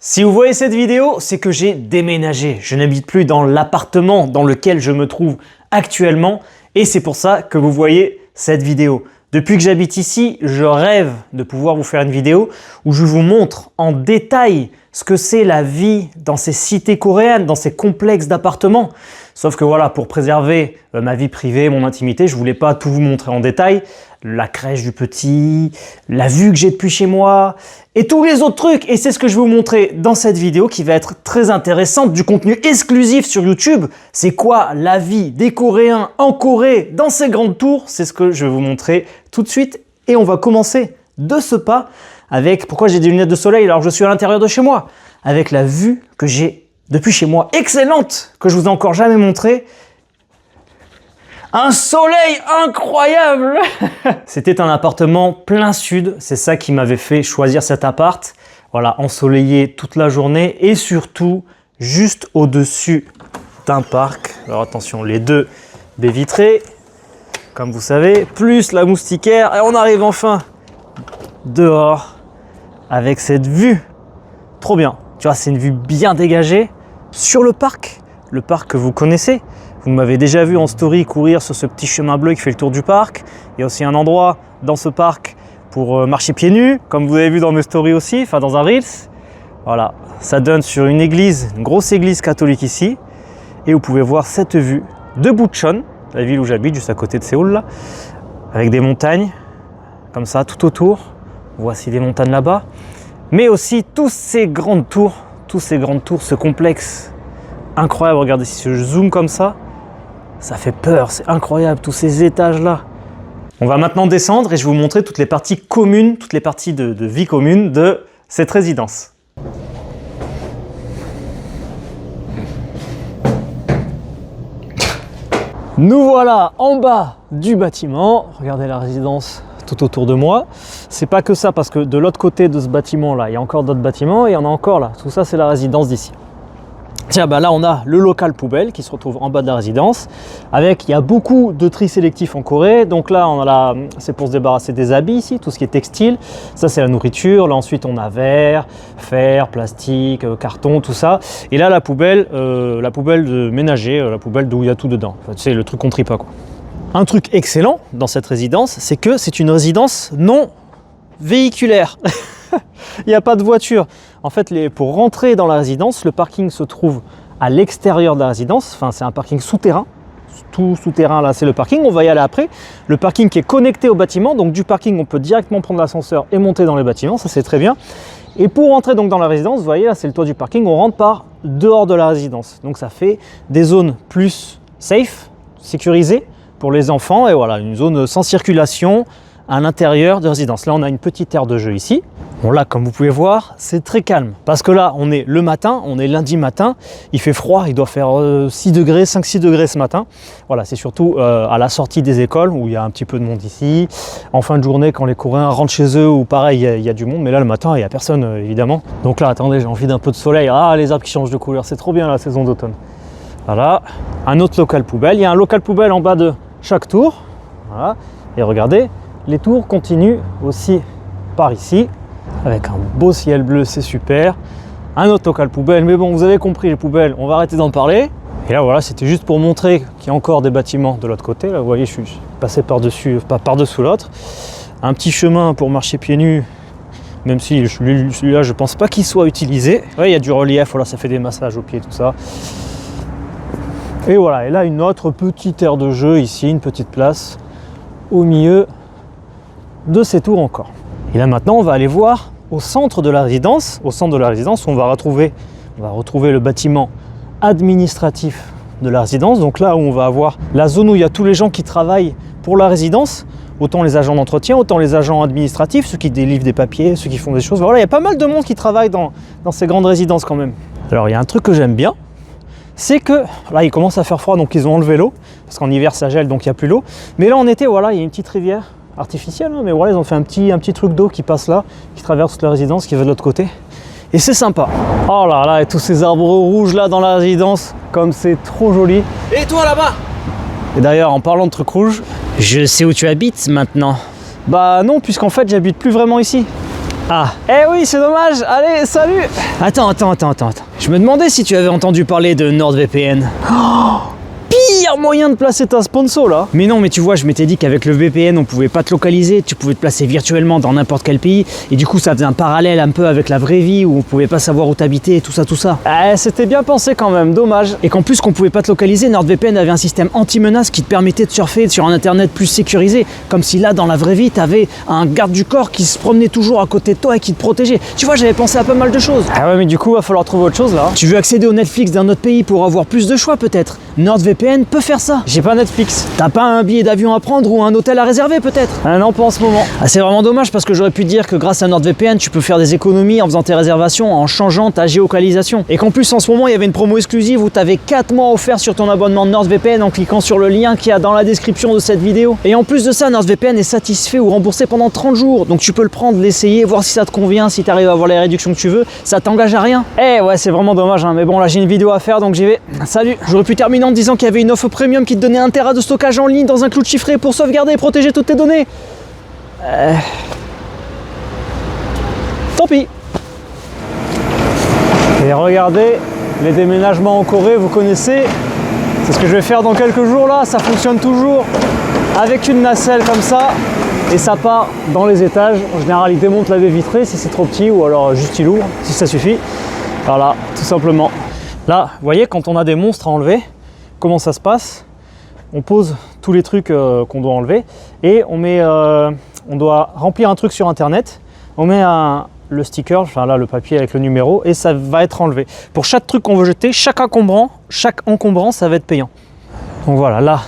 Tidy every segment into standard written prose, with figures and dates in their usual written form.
Si vous voyez cette vidéo, c'est que j'ai déménagé. Je n'habite plus dans l'appartement dans lequel je me trouve actuellement et c'est pour ça que vous voyez cette vidéo. Depuis que j'habite ici, je rêve de pouvoir vous faire une vidéo où je vous montre en détail ce que c'est la vie dans ces cités coréennes, dans ces complexes d'appartements. Sauf que voilà, pour préserver ma vie privée, mon intimité, je voulais pas tout vous montrer en détail. La crèche du petit, la vue que j'ai depuis chez moi et tous les autres trucs. Et c'est ce que je vais vous montrer dans cette vidéo qui va être très intéressante, du contenu exclusif sur YouTube. C'est quoi la vie des Coréens en Corée dans ces grandes tours? C'est ce que je vais vous montrer tout de suite. Et on va commencer de ce pas avec, pourquoi j'ai des lunettes de soleil alors que je suis à l'intérieur de chez moi? Avec la vue que j'ai depuis chez moi, excellente, que je vous ai encore jamais montrée. Un soleil incroyable. C'était un appartement plein sud, c'est ça qui m'avait fait choisir cet appart. Voilà, ensoleillé toute la journée et surtout juste au-dessus d'un parc. Alors attention, les deux baies vitrées, comme vous savez, plus la moustiquaire et on arrive enfin dehors avec cette vue. Trop bien, tu vois, c'est une vue bien dégagée sur le parc que vous connaissez. Vous m'avez déjà vu en story courir sur ce petit chemin bleu qui fait le tour du parc. Il y a aussi un endroit dans ce parc pour marcher pieds nus, comme vous avez vu dans mes stories aussi, enfin dans un Reels. Voilà, ça donne sur une église, une grosse église catholique ici. Et vous pouvez voir cette vue de Bucheon, la ville où j'habite, juste à côté de Séoul, là, avec des montagnes, comme ça, tout autour. Voici des montagnes là-bas. Mais aussi tous ces grandes tours, ce complexe incroyable. Regardez, si je zoome comme ça fait peur, c'est incroyable, tous ces étages-là. On va maintenant descendre et je vais vous montrer toutes les parties communes, toutes les parties de vie commune de cette résidence. Nous voilà en bas du bâtiment. Regardez la résidence tout autour de moi. C'est pas que ça, parce que de l'autre côté de ce bâtiment-là, il y a encore d'autres bâtiments et il y en a encore là. Tout ça, c'est la résidence d'ici. Tiens, bah là on a le local poubelle qui se retrouve en bas de la résidence. Il y a beaucoup de tri sélectif en Corée. Donc là, c'est pour se débarrasser des habits ici, tout ce qui est textile. Ça, c'est la nourriture. Là ensuite, on a verre, fer, plastique, carton, tout ça. Et là, la poubelle de ménager, la poubelle d'où il y a tout dedans. Enfin, tu sais, le truc qu'on trie pas, quoi. Un truc excellent dans cette résidence, c'est que c'est une résidence non véhiculaire. Il n'y a pas de voiture. En fait, pour rentrer dans la résidence, le parking se trouve à l'extérieur de la résidence. Enfin, c'est un parking souterrain. Tout souterrain, là, c'est le parking. On va y aller après. Le parking qui est connecté au bâtiment. Donc, du parking, on peut directement prendre l'ascenseur et monter dans les bâtiments. Ça, c'est très bien. Et pour rentrer donc dans la résidence, vous voyez, là, c'est le toit du parking. On rentre par dehors de la résidence. Donc, ça fait des zones plus safe, sécurisées pour les enfants. Et voilà, une zone sans circulation à l'intérieur de résidence. Là, on a une petite aire de jeu ici. Bon, là, comme vous pouvez voir, c'est très calme. Parce que là, on est le matin, on est lundi matin. Il fait froid, il doit faire 6 degrés, 5-6 degrés ce matin. Voilà, c'est surtout à la sortie des écoles où il y a un petit peu de monde ici. En fin de journée, quand les Coréens rentrent chez eux, ou pareil, il y a du monde. Mais là, le matin, il n'y a personne, évidemment. Donc là, attendez, j'ai envie d'un peu de soleil. Ah, les arbres qui changent de couleur, c'est trop bien la saison d'automne. Voilà, un autre local poubelle. Il y a un local poubelle en bas de chaque tour. Voilà, et regardez, les tours continuent aussi par ici, avec un beau ciel bleu, c'est super. Un autre local poubelle, mais bon, vous avez compris, les poubelles, on va arrêter d'en parler. Et là, voilà, c'était juste pour montrer qu'il y a encore des bâtiments de l'autre côté. Là, vous voyez, je suis passé par-dessus, pas par-dessous l'autre. Un petit chemin pour marcher pieds nus, même si celui-là, je pense pas qu'il soit utilisé. Ouais, il y a du relief, voilà, ça fait des massages aux pieds, tout ça. Et voilà, et là, une autre petite aire de jeu ici, une petite place au milieu de ces tours encore. Et là maintenant on va aller voir au centre de la résidence. Au centre de la résidence, on va retrouver le bâtiment administratif de la résidence. Donc là où on va avoir la zone où il y a tous les gens qui travaillent pour la résidence, autant les agents d'entretien, autant les agents administratifs, ceux qui délivrent des papiers, ceux qui font des choses. Voilà, il y a pas mal de monde qui travaille dans ces grandes résidences quand même. Alors il y a un truc que j'aime bien, c'est que là il commence à faire froid, donc ils ont enlevé l'eau, parce qu'en hiver ça gèle, donc il n'y a plus l'eau. Mais là en été, voilà, il y a une petite rivière artificielle, hein, mais voilà, ils ont fait un petit truc d'eau qui passe là, qui traverse toute la résidence, qui va de l'autre côté. Et c'est sympa. Oh là là, et tous ces arbres rouges là dans la résidence, comme c'est trop joli. Et toi là-bas? Et d'ailleurs, en parlant de trucs rouges, je sais où tu habites maintenant. Bah non, puisqu'en fait j'habite plus vraiment ici. Ah, eh oui, c'est dommage. Allez, salut. Attends. Je me demandais si tu avais entendu parler de NordVPN. Pire moyen de placer ta sponsor là. Mais non, mais tu vois, je m'étais dit qu'avec le VPN, on pouvait pas te localiser, tu pouvais te placer virtuellement dans n'importe quel pays, et du coup, ça faisait un parallèle un peu avec la vraie vie où on pouvait pas savoir où t'habitais, tout ça. C'était bien pensé quand même, dommage. Et qu'en plus qu'on pouvait pas te localiser, NordVPN avait un système anti-menace qui te permettait de surfer sur un internet plus sécurisé, comme si là, dans la vraie vie, t'avais un garde du corps qui se promenait toujours à côté de toi et qui te protégeait. Tu vois, j'avais pensé à pas mal de choses. Ah ouais, mais du coup, va falloir trouver autre chose là. Tu veux accéder au Netflix d'un autre pays pour avoir plus de choix peut-être? NordVPN peut faire ça. J'ai pas Netflix. T'as pas un billet d'avion à prendre ou un hôtel à réserver peut-être? Ah non, pas en ce moment. Ah, c'est vraiment dommage parce que j'aurais pu te dire que grâce à NordVPN, tu peux faire des économies en faisant tes réservations, en changeant ta géolocalisation. Et qu'en plus, en ce moment, il y avait une promo exclusive où t'avais 4 mois offerts sur ton abonnement NordVPN en cliquant sur le lien qu'il y a dans la description de cette vidéo. Et en plus de ça, NordVPN est satisfait ou remboursé pendant 30 jours. Donc tu peux le prendre, l'essayer, voir si ça te convient, si t'arrives à avoir les réductions que tu veux. Ça t'engage à rien. Eh ouais, c'est vraiment dommage, hein. Mais bon, là, j'ai une vidéo à faire, donc j'y vais. Salut. J'aurais pu terminer en disant qu'il y avait une offre premium qui te donnait 1 Tera de stockage en ligne dans un cloud chiffré pour sauvegarder et protéger toutes tes données. Tant pis. Et regardez, les déménagements en Corée, vous connaissez. C'est ce que je vais faire dans quelques jours là. Ça fonctionne toujours avec une nacelle comme ça. Et ça part dans les étages. En général, il démonte la baie vitrée si c'est trop petit ou alors juste il ouvre si ça suffit. Voilà, tout simplement. Là, vous voyez, quand on a des monstres à enlever, comment ça se passe? On pose tous les trucs qu'on doit enlever et on doit remplir un truc sur internet. On met le sticker, enfin là le papier avec le numéro et ça va être enlevé. Pour chaque truc qu'on veut jeter, chaque encombrant, ça va être payant. Donc voilà, là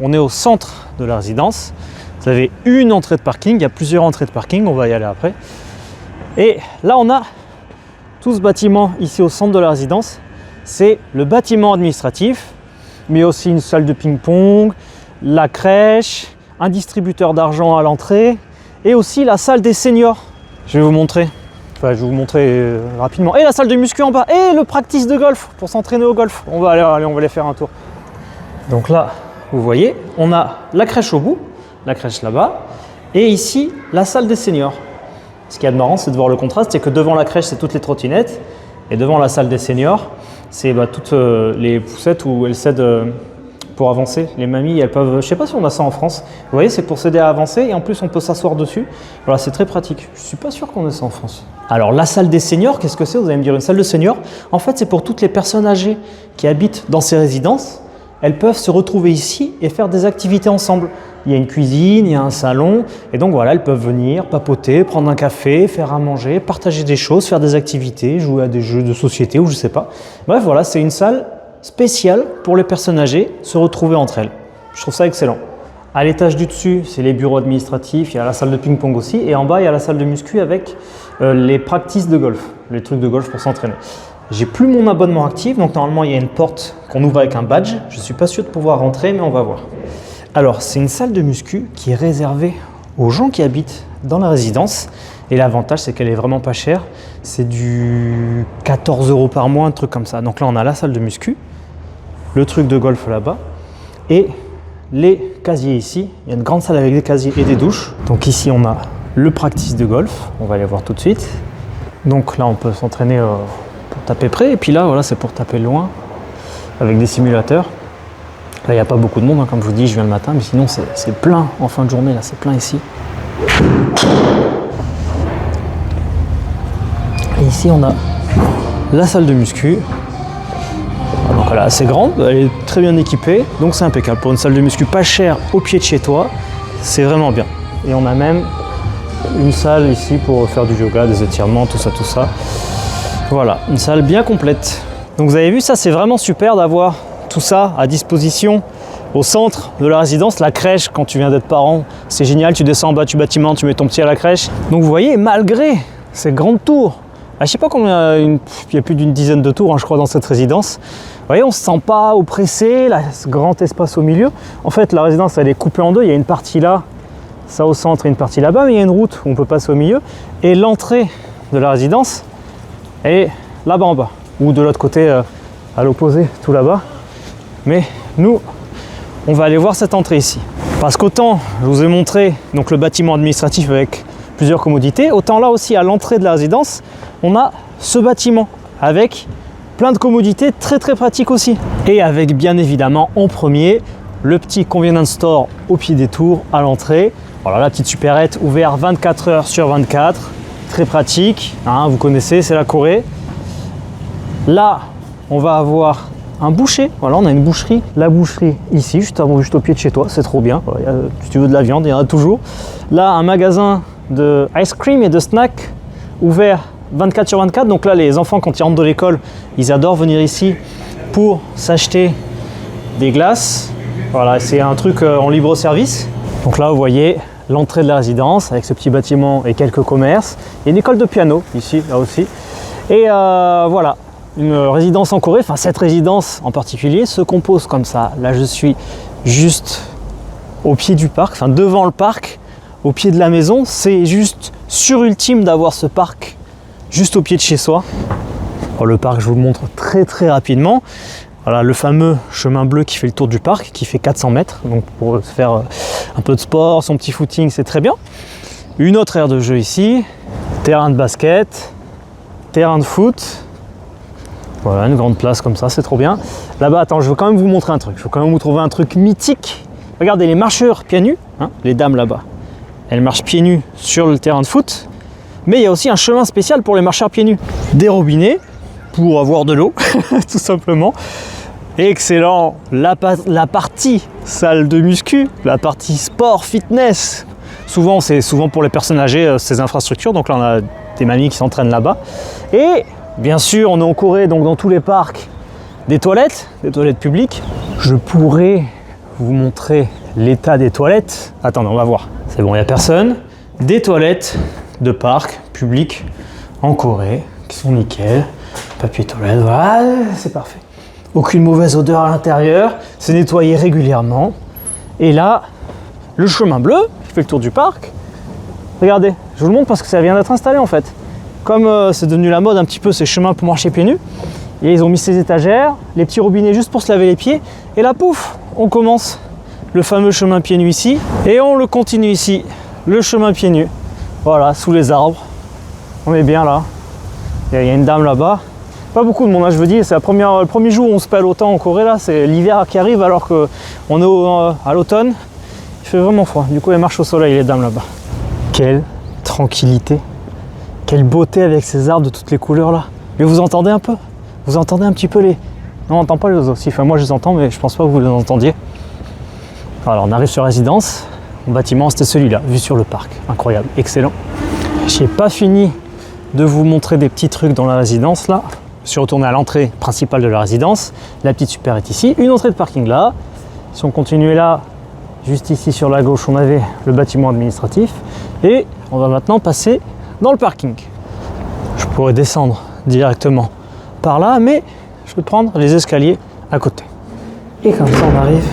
on est au centre de la résidence. Vous avez une entrée de parking, il y a plusieurs entrées de parking, on va y aller après. Et là on a tout ce bâtiment ici au centre de la résidence. C'est le bâtiment administratif, mais aussi une salle de ping-pong, la crèche, un distributeur d'argent à l'entrée et aussi la salle des seniors. Je vais vous montrer, rapidement. Et la salle de muscu en bas et le practice de golf pour s'entraîner au golf. On va aller faire un tour. Donc là, vous voyez, on a la crèche au bout, la crèche là-bas et ici la salle des seniors. Ce qui est marrant, c'est de voir le contraste, c'est que devant la crèche, c'est toutes les trottinettes et devant la salle des seniors, c'est toutes les poussettes où elles s'aident pour avancer. Les mamies, elles peuvent, je sais pas si on a ça en France, vous voyez, c'est pour s'aider à avancer et en plus on peut s'asseoir dessus. Voilà, c'est très pratique. Je suis pas sûr qu'on ait ça en France. Alors la salle des seniors, qu'est-ce que c'est? Vous allez me dire, une salle de seniors, en fait c'est pour toutes les personnes âgées qui habitent dans ces résidences. Elles peuvent se retrouver ici et faire des activités ensemble. Il y a une cuisine, il y a un salon, et donc voilà, elles peuvent venir papoter, prendre un café, faire à manger, partager des choses, faire des activités, jouer à des jeux de société ou je sais pas. Bref, voilà, c'est une salle spéciale pour les personnes âgées, se retrouver entre elles. Je trouve ça excellent. À l'étage du dessus, c'est les bureaux administratifs, il y a la salle de ping-pong aussi, et en bas, il y a la salle de muscu avec les practices de golf, les trucs de golf pour s'entraîner. J'ai plus mon abonnement actif, donc normalement, il y a une porte qu'on ouvre avec un badge. Je suis pas sûr de pouvoir rentrer, mais on va voir. Alors, c'est une salle de muscu qui est réservée aux gens qui habitent dans la résidence. Et l'avantage, c'est qu'elle est vraiment pas chère. C'est du 14 € par mois, un truc comme ça. Donc là, on a la salle de muscu, le truc de golf là-bas et les casiers ici. Il y a une grande salle avec des casiers et des douches. Donc ici, on a le practice de golf. On va aller voir tout de suite. Donc là, on peut s'entraîner pour taper près. Et puis là, voilà, c'est pour taper loin avec des simulateurs. Là, il n'y a pas beaucoup de monde, hein, comme je vous dis, je viens le matin, mais sinon, c'est plein en fin de journée, là, c'est plein ici. Et ici, on a la salle de muscu. Donc, elle est assez grande, elle est très bien équipée, donc c'est impeccable. Pour une salle de muscu pas chère au pied de chez toi, c'est vraiment bien. Et on a même une salle ici pour faire du yoga, des étirements, tout ça. Voilà, une salle bien complète. Donc, vous avez vu, ça, c'est vraiment super d'avoir tout ça à disposition au centre de la résidence. La crèche, quand tu viens d'être parent, c'est génial, tu descends en bas du bâtiment, tu mets ton petit à la crèche. Donc vous voyez, malgré ces grandes tours, je sais pas combien, il y a plus d'une dizaine de tours, hein, je crois, dans cette résidence. Vous voyez, on ne se sent pas oppressé, là, ce grand espace au milieu. En fait, la résidence, elle est coupée en deux, il y a une partie là, ça au centre et une partie là-bas, mais il y a une route où on peut passer au milieu. Et l'entrée de la résidence, elle est là-bas en bas, ou de l'autre côté, à l'opposé, tout là-bas. Mais nous, on va aller voir cette entrée ici. Parce qu'autant, je vous ai montré donc, le bâtiment administratif avec plusieurs commodités. Autant là aussi, à l'entrée de la résidence, on a ce bâtiment avec plein de commodités très pratiques aussi. Et avec bien évidemment en premier, le petit convenience store au pied des tours à l'entrée. Voilà, la petite supérette ouverte 24 heures sur 24, très pratique, hein, vous connaissez, c'est la Corée. Là, on va avoir un boucher, voilà, on a une boucherie, la boucherie ici, juste au pied de chez toi, c'est trop bien. Voilà, si tu veux de la viande, il y en a toujours. Là, un magasin de ice cream et de snacks ouvert 24 sur 24, donc là les enfants quand ils rentrent de l'école, ils adorent venir ici pour s'acheter des glaces. Voilà, c'est un truc en libre service. Donc là vous voyez l'entrée de la résidence avec ce petit bâtiment et quelques commerces. Il y a une école de piano ici, là aussi. Et voilà, une résidence en Corée, enfin cette résidence en particulier se compose comme ça. Là je suis juste au pied du parc, enfin devant le parc, au pied de la maison. C'est juste surultime d'avoir ce parc juste au pied de chez soi. Alors, le parc, je vous le montre très rapidement. Voilà, le fameux chemin bleu qui fait le tour du parc, qui fait 400 mètres. Donc pour faire un peu de sport, son petit footing, c'est très bien. Une autre aire de jeu ici, terrain de basket, terrain de foot. Voilà, une grande place comme ça, c'est trop bien. Là-bas, attends, je veux quand même vous montrer un truc. Je veux quand même vous trouver un truc mythique. Regardez les marcheurs pieds nus, hein, les dames là-bas. Elles marchent pieds nus sur le terrain de foot. Mais il y a aussi un chemin spécial pour les marcheurs pieds nus. Des robinets pour avoir de l'eau, tout simplement. Excellent. La partie salle de muscu, la partie sport, fitness. Souvent, c'est souvent pour les personnes âgées, ces infrastructures. Donc là, on a des mamies qui s'entraînent là-bas. Et bien sûr, on est en Corée, donc dans tous les parcs, des toilettes publiques. Je pourrais vous montrer l'état des toilettes. Attendez, on va voir. C'est bon, il n'y a personne. Des toilettes de parc public en Corée qui sont nickel, papier toilette, voilà, c'est parfait. Aucune mauvaise odeur à l'intérieur, c'est nettoyé régulièrement. Et là, le chemin bleu qui fait le tour du parc. Regardez, je vous le montre parce que ça vient d'être installé en fait. Comme c'est devenu la mode un petit peu ces chemins pour marcher pieds nus, et ils ont mis ces étagères, les petits robinets juste pour se laver les pieds. Et là, pouf, on commence le fameux chemin pieds nus ici, et on le continue ici, le chemin pieds nus. Voilà, sous les arbres. On est bien là. Il y a une dame là-bas. Pas beaucoup de monde, hein, je vous dis. C'est le premier jour où on se pèle autant en Corée. Là, c'est l'hiver qui arrive alors qu'on est à l'automne. Il fait vraiment froid. Du coup, elle marche au soleil, les dames là-bas. Quelle tranquillité. Quelle beauté avec ces arbres de toutes les couleurs là. Mais vous entendez un peu? Vous entendez un petit peu les... Non, on n'entend pas les oiseaux aussi. Enfin, moi, je les entends, mais je pense pas que vous les entendiez. Alors, on arrive sur résidence. Mon bâtiment, c'était celui-là, vue sur le parc. Incroyable, excellent. J'ai pas fini de vous montrer des petits trucs dans la résidence là. Je suis retourné à l'entrée principale de la résidence. La petite super est ici. Une entrée de parking là. Si on continuait là, juste ici sur la gauche, on avait le bâtiment administratif. Et on va maintenant passer dans le parking. Je pourrais descendre directement par là, mais je vais prendre les escaliers à côté. Et comme ça, on arrive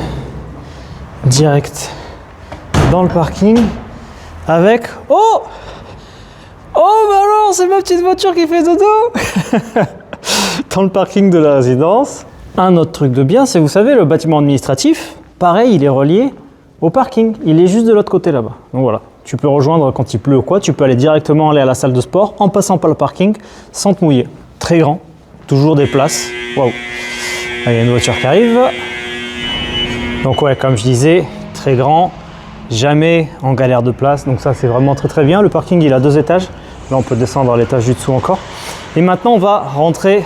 direct dans le parking avec... Oh bah alors, c'est ma petite voiture qui fait dodo dans le parking de la résidence. Un autre truc de bien, c'est, vous savez, le bâtiment administratif, pareil, il est relié au parking. Il est juste de l'autre côté là-bas. Donc voilà, tu peux rejoindre quand il pleut ou quoi, tu peux aller directement aller à la salle de sport en passant par le parking sans te mouiller. Très grand, toujours des places. Waouh. Il y a une voiture qui arrive. Donc ouais, comme je disais, très grand. Jamais en galère de place, donc ça c'est vraiment très bien. Le parking il a 2 étages, là on peut descendre à l'étage du dessous encore. Et maintenant on va rentrer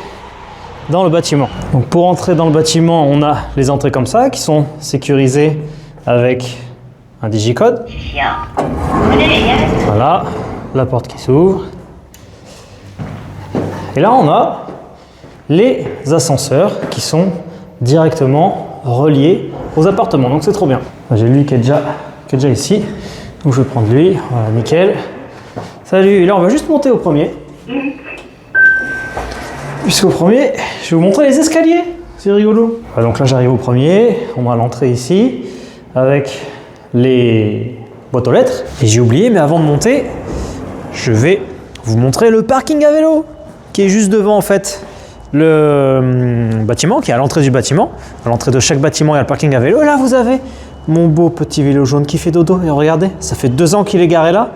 dans le bâtiment. Donc pour entrer dans le bâtiment, on a les entrées comme ça qui sont sécurisées avec un digicode. Voilà, la porte qui s'ouvre. Et là on a les ascenseurs qui sont directement reliés aux appartements, donc c'est trop bien. J'ai lui qui est déjà ici, donc je vais prendre lui, voilà, nickel. Salut, et là on va juste monter au premier. Puisqu'au premier, je vais vous montrer les escaliers, c'est rigolo. Voilà, donc là j'arrive au premier, on va l'entrée ici, avec les boîtes aux lettres. Et j'ai oublié, mais avant de monter, je vais vous montrer le parking à vélo, qui est juste devant en fait le bâtiment, qui est à l'entrée du bâtiment. À l'entrée de chaque bâtiment, il y a le parking à vélo. Et là, vous avez mon beau petit vélo jaune qui fait dodo. Et regardez, ça fait 2 ans qu'il est garé là.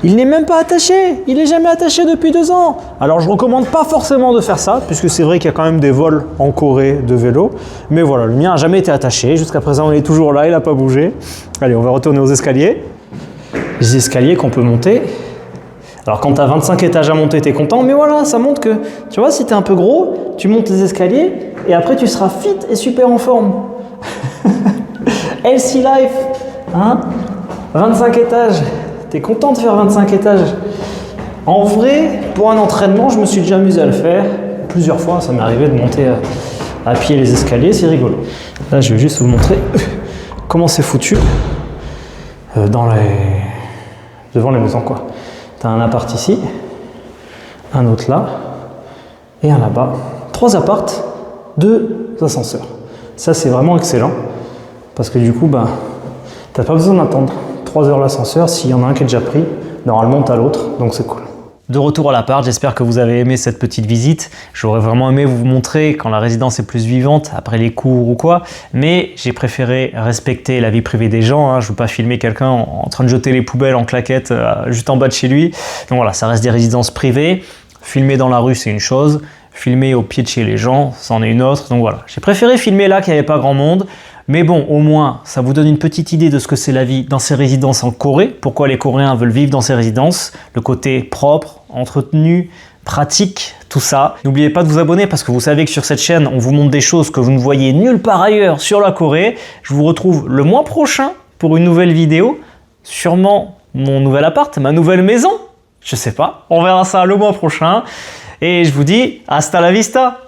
Il n'est même pas attaché, il n'est jamais attaché depuis 2 ans. Alors je recommande pas forcément de faire ça, puisque c'est vrai qu'il y a quand même des vols en Corée de vélo. Mais voilà, le mien n'a jamais été attaché, jusqu'à présent il est toujours là, il n'a pas bougé. Allez, on va retourner aux escaliers. Les escaliers qu'on peut monter. Alors quand tu as 25 étages à monter, tu es content, mais voilà, ça montre que, tu vois, si tu es un peu gros, tu montes les escaliers, et après tu seras fit et super en forme. Healthy life, hein, 25 étages. T'es content de faire 25 étages? En vrai, pour un entraînement, je me suis déjà amusé à le faire. Plusieurs fois, ça m'est arrivé de monter à pied les escaliers, c'est rigolo. Là, je vais juste vous montrer comment c'est foutu devant les maisons, quoi. T'as un appart ici, un autre là, et un là-bas. 3 apparts, 2 ascenseurs. Ça, c'est vraiment excellent, parce que du coup, bah, t'as pas besoin d'attendre 3 heures l'ascenseur, s'il y en a un qui est déjà pris, normalement t'as l'autre, donc c'est cool. De retour à l'appart, j'espère que vous avez aimé cette petite visite. J'aurais vraiment aimé vous montrer quand la résidence est plus vivante, après les cours ou quoi, mais j'ai préféré respecter la vie privée des gens, hein. Je ne veux pas filmer quelqu'un en train de jeter les poubelles en claquette juste en bas de chez lui. Donc voilà, ça reste des résidences privées. Filmer dans la rue, c'est une chose. Filmer au pied de chez les gens, c'en est une autre. Donc voilà, j'ai préféré filmer là qu'il n'y avait pas grand monde. Mais bon, au moins, ça vous donne une petite idée de ce que c'est la vie dans ces résidences en Corée. Pourquoi les Coréens veulent vivre dans ces résidences. Le côté propre, entretenu, pratique, tout ça. N'oubliez pas de vous abonner parce que vous savez que sur cette chaîne, on vous montre des choses que vous ne voyez nulle part ailleurs sur la Corée. Je vous retrouve le mois prochain pour une nouvelle vidéo. Sûrement mon nouvel appart, ma nouvelle maison. Je sais pas. On verra ça le mois prochain. Et je vous dis hasta la vista.